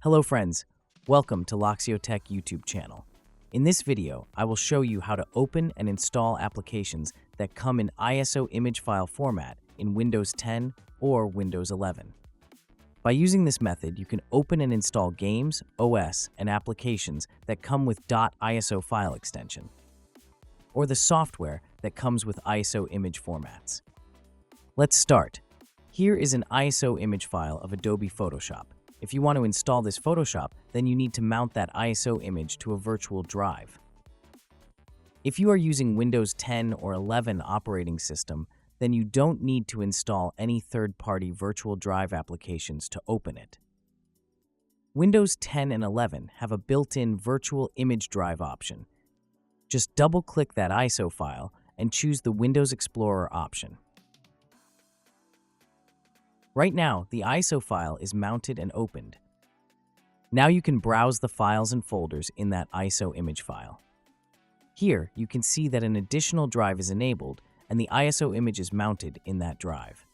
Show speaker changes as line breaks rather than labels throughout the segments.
Hello friends, welcome to Loxio Tech YouTube channel. In this video, I will show you how to open and install applications that come in ISO image file format in Windows 10 or Windows 11. By using this method, you can open and install games, OS, and applications that come with .iso file extension, or the software that comes with ISO image formats. Let's start. Here is an ISO image file of Adobe Photoshop. If you want to install this Photoshop, then you need to mount that ISO image to a virtual drive. If you are using Windows 10 or 11 operating system, then you don't need to install any third-party virtual drive applications to open it. Windows 10 and 11 have a built-in virtual image drive option. Just double-click that ISO file and choose the Windows Explorer option. Right now, the ISO file is mounted and opened. Now you can browse the files and folders in that ISO image file. Here, you can see that an additional drive is enabled and the ISO image is mounted in that drive.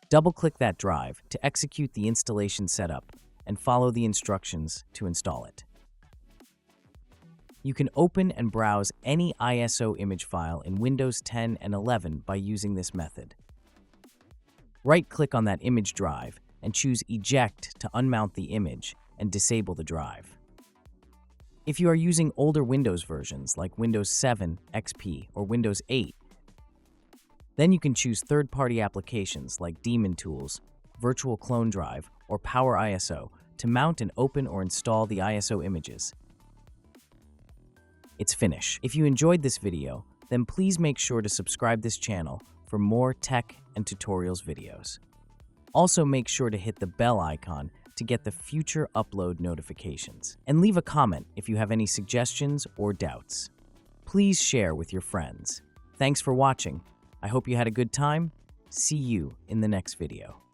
Double-click that drive to execute the installation setup and follow the instructions to install it. You can open and browse any ISO image file in Windows 10 and 11 by using this method. Right-click on that image drive and choose Eject to unmount the image and disable the drive. If you are using older Windows versions like Windows 7, XP, or Windows 8, then you can choose third-party applications like Daemon Tools, Virtual Clone Drive, or Power ISO to mount and open or install the ISO images. It's finished. If you enjoyed this video, then please make sure to subscribe this channel for more tech and tutorials videos. Also make sure to hit the bell icon to get the future upload notifications. And leave a comment if you have any suggestions or doubts. Please share with your friends. Thanks for watching. I hope you had a good time. See you in the next video.